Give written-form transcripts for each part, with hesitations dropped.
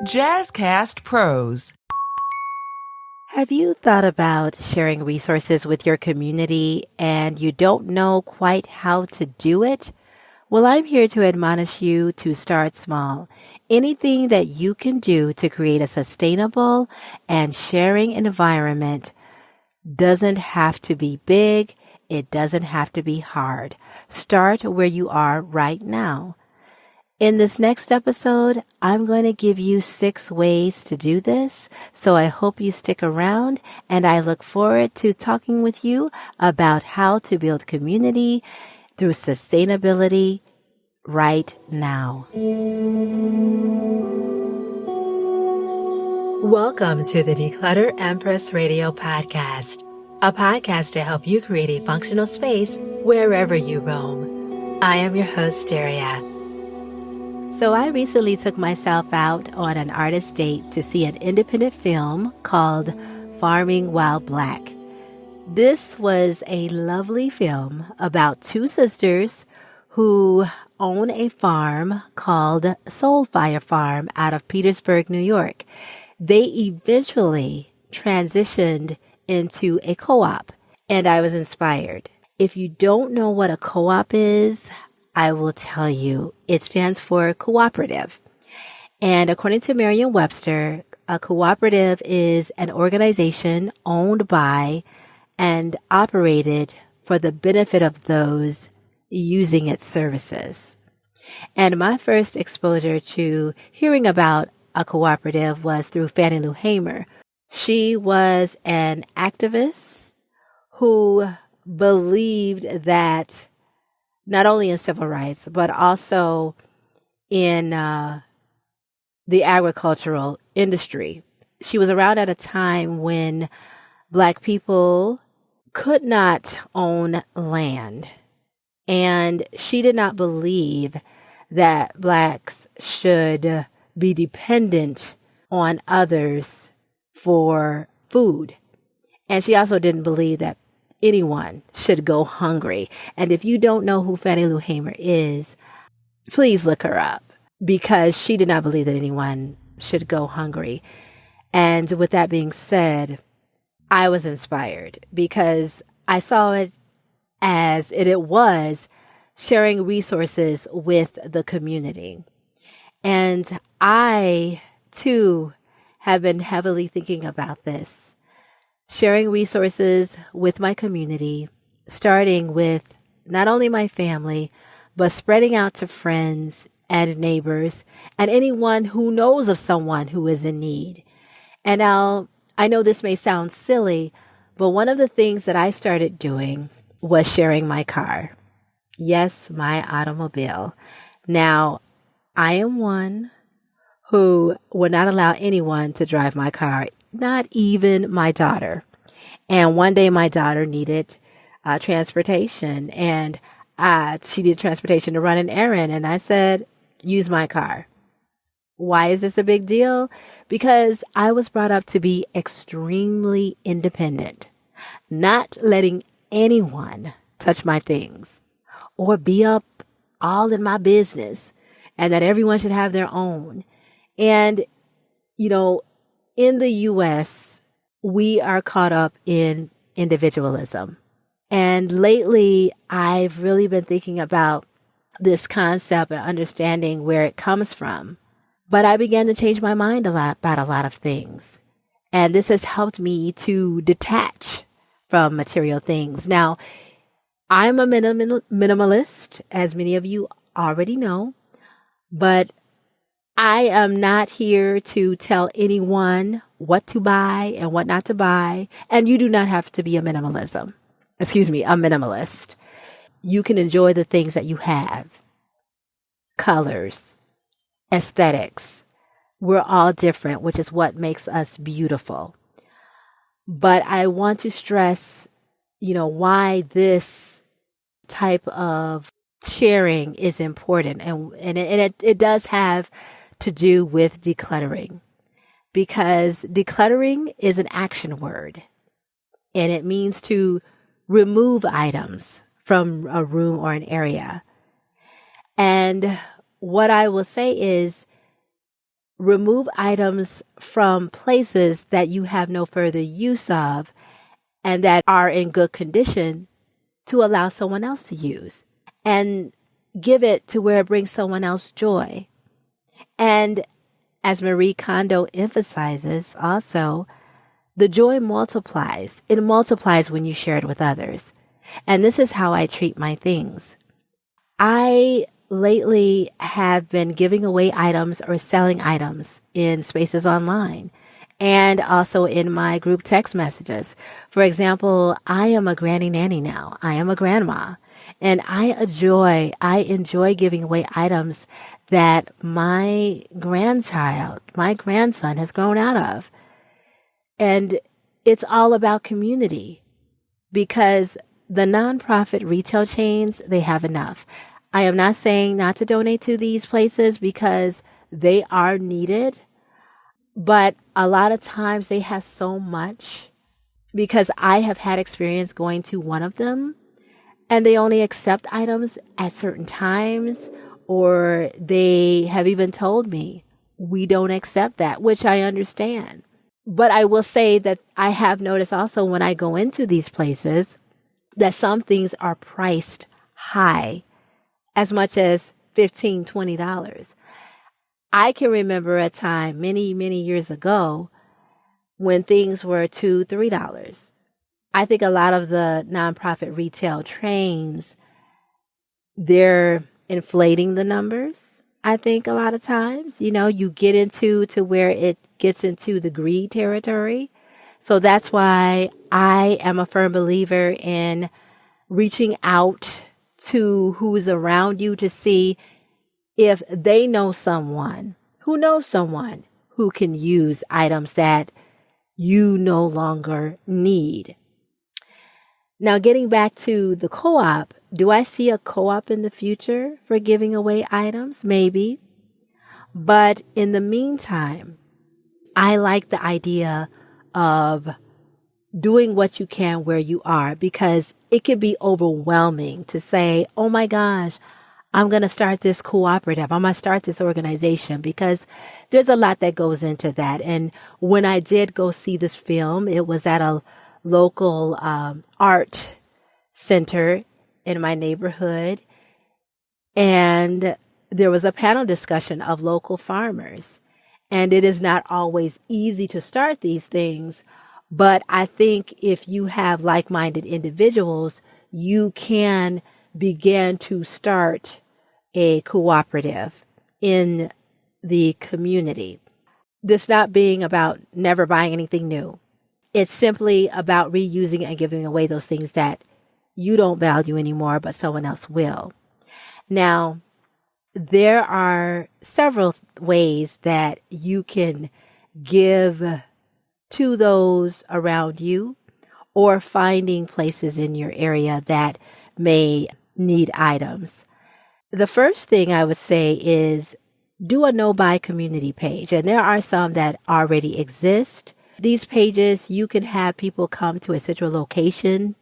Jazzcast Pros. Have you thought about sharing resources with your community and you don't know quite how to do it? Well, I'm here to admonish you to start small. Anything that you can do to create a sustainable and sharing environment doesn't have to be big. It doesn't have to be hard. Start where you are right now. In this next episode, I'm going to give you 6 ways to do this. So I hope you stick around, and I look forward to talking with you about how to build community through sustainability right now. Welcome to the Declutter Empress Radio podcast, a podcast to help you create a functional space wherever you roam. I am your host, Derria. So I recently took myself out on an artist date to see an independent film called Farming While Black. This was a lovely film about 2 sisters who own a farm called Soulfire Farm out of Petersburg, New York. They eventually transitioned into a co-op, and I was inspired. If you don't know what a co-op is, I will tell you. It stands for cooperative. And according to Merriam-Webster, a cooperative is an organization owned by and operated for the benefit of those using its services. And my first exposure to hearing about a cooperative was through Fannie Lou Hamer. She was an activist who believed that not only in civil rights, but also in the agricultural industry. She was around at a time when Black people could not own land. And she did not believe that Blacks should be dependent on others for food. And she also didn't believe that anyone should go hungry. And if you don't know who Fannie Lou Hamer is, please look her up, because she did not believe that anyone should go hungry. And with that being said, I was inspired because I saw it as it was sharing resources with the community. And I, too, have been heavily thinking about this. Sharing resources with my community, starting with not only my family, but spreading out to friends and neighbors and anyone who knows of someone who is in need. And now, I know this may sound silly, but one of the things that I started doing was sharing my car. Yes, my automobile. Now, I am one who would not allow anyone to drive my car, not even my daughter. And one day my daughter needed transportation, and she needed transportation to run an errand. And I said, use my car. Why is this a big deal? Because I was brought up to be extremely independent, not letting anyone touch my things or be up all in my business, and that everyone should have their own. And, you know, in the U.S., we are caught up in individualism. And lately, I've really been thinking about this concept and understanding where it comes from. But I began to change my mind about a lot of things. And this has helped me to detach from material things. Now, I'm a minimalist, as many of you already know, but I am not here to tell anyone what to buy and what not to buy. And you do not have to be a minimalist. You can enjoy the things that you have. Colors, aesthetics. We're all different, which is what makes us beautiful. But I want to stress, why this type of sharing is important. And it does have to do with decluttering, because decluttering is an action word, and it means to remove items from a room or an area. And what I will say is remove items from places that you have no further use of and that are in good condition to allow someone else to use, and give it to where it brings someone else joy. And as Marie Kondo emphasizes also, the joy multiplies. It multiplies when you share it with others. And this is how I treat my things. I lately have been giving away items or selling items in spaces online and also in my group text messages. For example, I am a granny nanny now. I am a grandma, and I enjoy giving away items that my grandson has grown out of. And it's all about community, because the nonprofit retail chains, they have enough. I am not saying not to donate to these places because they are needed, but a lot of times they have so much, because I have had experience going to one of them and they only accept items at certain times, or they have even told me, we don't accept that, which I understand. But I will say that I have noticed also when I go into these places that some things are priced high, as much as $15, $20. I can remember a time many, many years ago when things were $2, $3. I think a lot of the nonprofit retail chains, they're inflating the numbers. I think a lot of times, you get into where it gets into the greed territory. So that's why I am a firm believer in reaching out to who is around you to see if they know someone who can use items that you no longer need. Now, getting back to the co-op, do I see a co-op in the future for giving away items? Maybe. But in the meantime, I like the idea of doing what you can where you are, because it can be overwhelming to say, oh my gosh, I'm going to start this cooperative. I'm going to start this organization, because there's a lot that goes into that. And when I did go see this film, it was at a local art center in my neighborhood. And there was a panel discussion of local farmers. And it is not always easy to start these things. But I think if you have like-minded individuals, you can begin to start a cooperative in the community. This not being about never buying anything new. It's simply about reusing and giving away those things that you don't value anymore, but someone else will. Now, there are several ways that you can give to those around you, or finding places in your area that may need items. The first thing I would say is do a no-buy community page. And there are some that already exist. These pages, you can have people come to a central location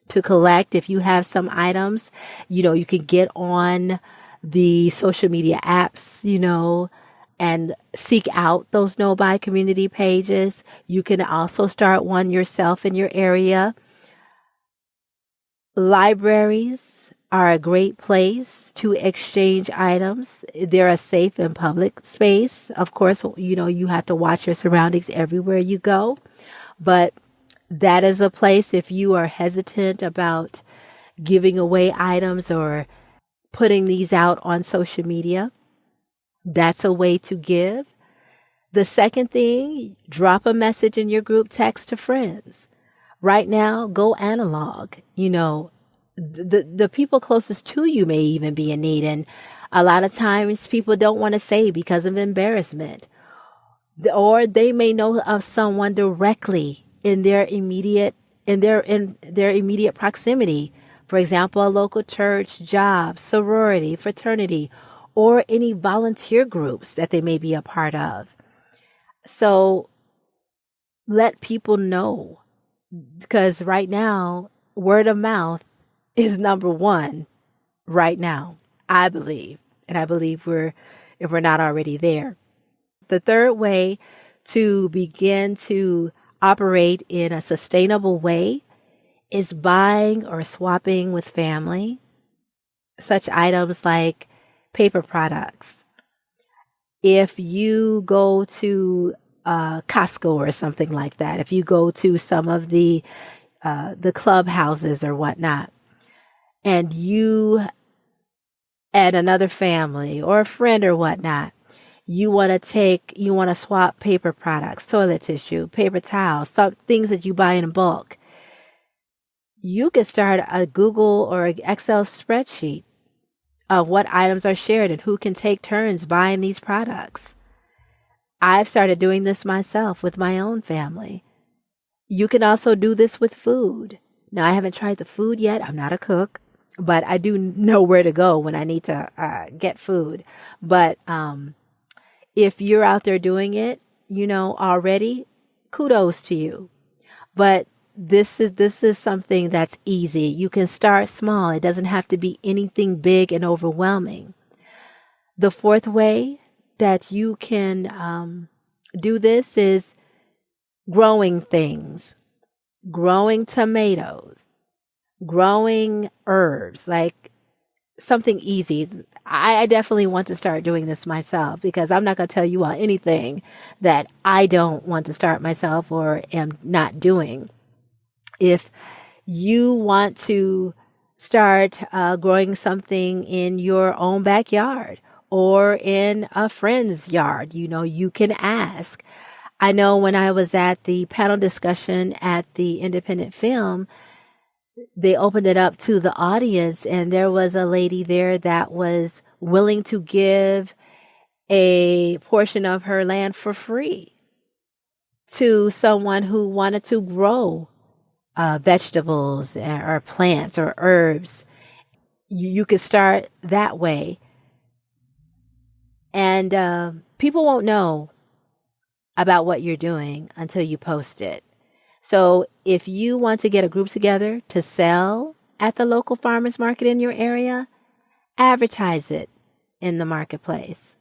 to collect. If you have some items, you can get on the social media apps, and seek out those no-buy community pages. You can also start one yourself in your area. Libraries are a great place to exchange items. They're a safe and public space. Of course, you have to watch your surroundings everywhere you go. But that is a place, if you are hesitant about giving away items or putting these out on social media, that's a way to give. The second thing, drop a message in your group text to friends. Right now, go analog. The people closest to you may even be in need. And a lot of times people don't want to say because of embarrassment. Or they may know of someone directly in their immediate proximity. For example, a local church, job, sorority, fraternity, or any volunteer groups that they may be a part of. So let people know, because right now, word of mouth is number one right now, I believe. And I believe if we're not already there. The third way to begin to operate in a sustainable way is buying or swapping with family such items like paper products. If you go to Costco or something like that, if you go to some of the clubhouses or whatnot, and you and another family or a friend or whatnot, you want to swap paper products, toilet tissue, paper towels, some things that you buy in bulk. You could start a Google or an Excel spreadsheet of what items are shared and who can take turns buying these products. I've started doing this myself with my own family. You can also do this with food. Now, I haven't tried the food yet. I'm not a cook, but I do know where to go when I need to get food. But if you're out there doing it, already, kudos to you. But this is something that's easy. You can start small. It doesn't have to be anything big and overwhelming. The fourth way that you can do this is growing things, growing tomatoes, growing herbs, like something easy. I definitely want to start doing this myself because I'm not going to tell you all anything that I don't want to start myself or am not doing. If you want to start growing something in your own backyard or in a friend's yard, you can ask. I know when I was at the panel discussion at the independent film, they opened it up to the audience and there was a lady there that was willing to give a portion of her land for free to someone who wanted to grow vegetables or plants or herbs. You could start that way. And people won't know about what you're doing until you post it. So if you want to get a group together to sell at the local farmers market in your area, advertise it in the marketplace.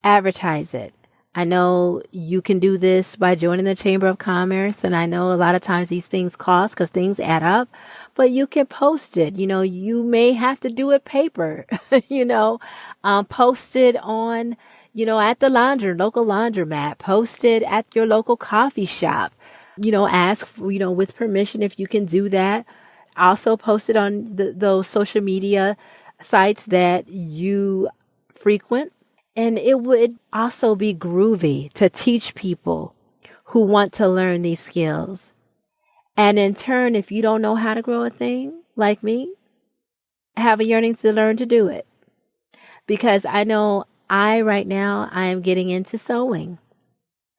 Advertise it. I know you can do this by joining the Chamber of Commerce, and I know a lot of times these things cost because things add up, but you can post it. You may have to do it paper, post it on, at the local laundromat, post it at your local coffee shop, ask, with permission if you can do that. Also post it on those social media sites that you frequent. And it would also be groovy to teach people who want to learn these skills. And in turn, if you don't know how to grow a thing, like me, have a yearning to learn to do it. Because I know right now, I am getting into sewing.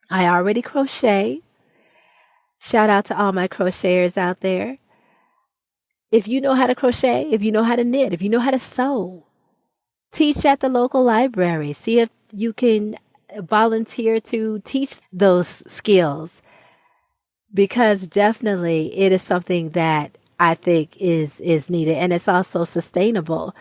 I already crochet. Shout out to all my crocheters out there. If you know how to crochet, if you know how to knit, if you know how to sew, teach at the local library. See if you can volunteer to teach those skills, because definitely it is something that I think is needed, and it's also sustainable.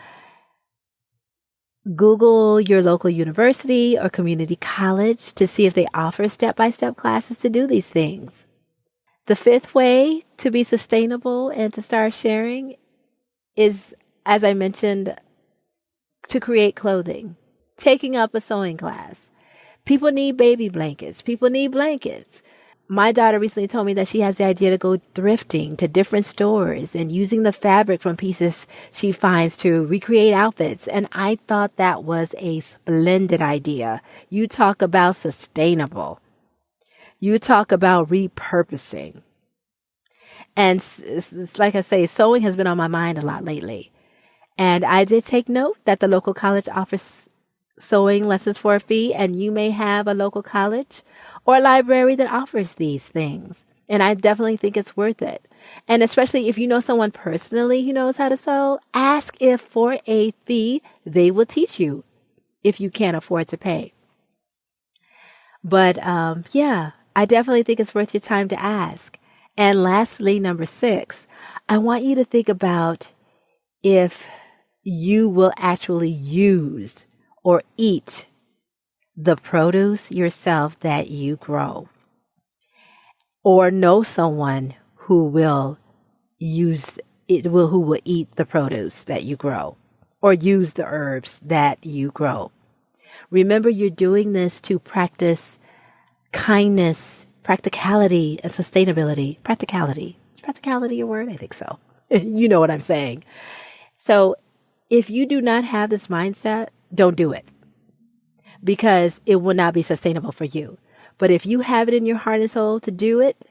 Google your local university or community college to see if they offer step-by-step classes to do these things. The fifth way to be sustainable and to start sharing is, as I mentioned, to create clothing, taking up a sewing class. People need baby blankets. People need blankets. My daughter recently told me that she has the idea to go thrifting to different stores and using the fabric from pieces she finds to recreate outfits. And I thought that was a splendid idea. You talk about sustainable. You talk about repurposing. And it's like I say, sewing has been on my mind a lot lately. And I did take note that the local college offers sewing lessons for a fee, and you may have a local college or a library that offers these things. And I definitely think it's worth it. And especially if you know someone personally who knows how to sew, ask if for a fee they will teach you if you can't afford to pay. But I definitely think it's worth your time to ask. And lastly, number 6, I want you to think about if you will actually use or eat the produce yourself that you grow, or know someone who will who will eat the produce that you grow, or use the herbs that you grow. Remember, you're doing this to practice kindness, practicality, and sustainability. Practicality. Is practicality a word? I think so. You know what I'm saying. So if you do not have this mindset, don't do it, because it will not be sustainable for you. But if you have it in your heart and soul to do it,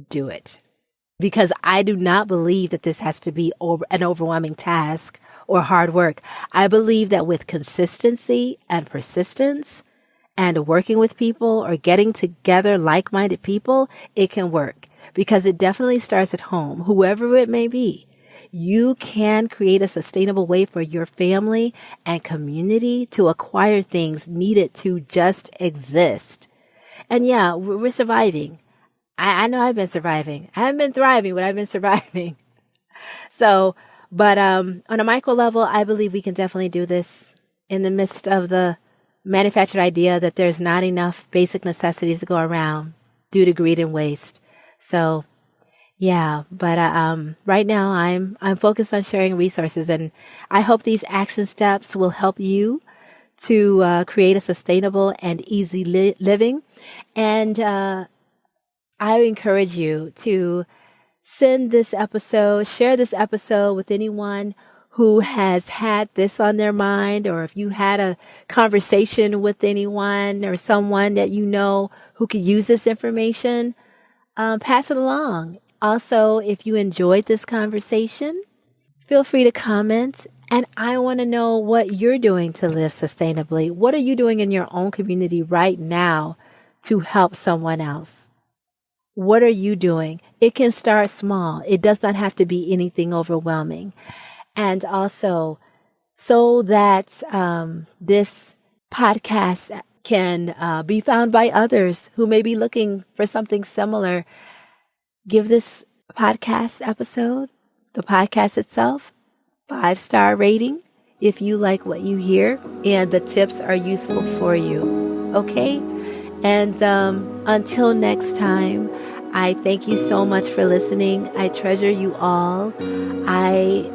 do it. Because I do not believe that this has to be an overwhelming task or hard work. I believe that with consistency and persistence and working with people or getting together like-minded people, it can work, because it definitely starts at home, whoever it may be. You can create a sustainable way for your family and community to acquire things needed to just exist. And yeah, we're surviving. I know I've been surviving. I haven't been thriving, but I've been surviving. But on a micro level, I believe we can definitely do this in the midst of the manufactured idea that there's not enough basic necessities to go around due to greed and waste. So yeah, but right now I'm focused on sharing resources, and I hope these action steps will help you to create a sustainable and easy living. And I encourage you to share this episode with anyone who has had this on their mind, or if you had a conversation with anyone or someone that you know who could use this information, pass it along. Also, if you enjoyed this conversation, feel free to comment. And I want to know what you're doing to live sustainably. What are you doing in your own community right now to help someone else? What are you doing? It can start small. It does not have to be anything overwhelming. And also, so that this podcast can be found by others who may be looking for something similar, give this podcast episode, the podcast itself, 5-star rating if you like what you hear and the tips are useful for you. Okay? And until next time, I thank you so much for listening. I treasure you all. I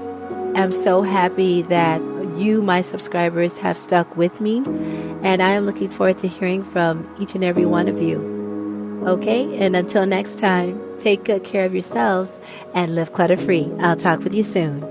am so happy that you, my subscribers, have stuck with me. And I am looking forward to hearing from each and every one of you. Okay? And until next time, take good care of yourselves and live clutter-free. I'll talk with you soon.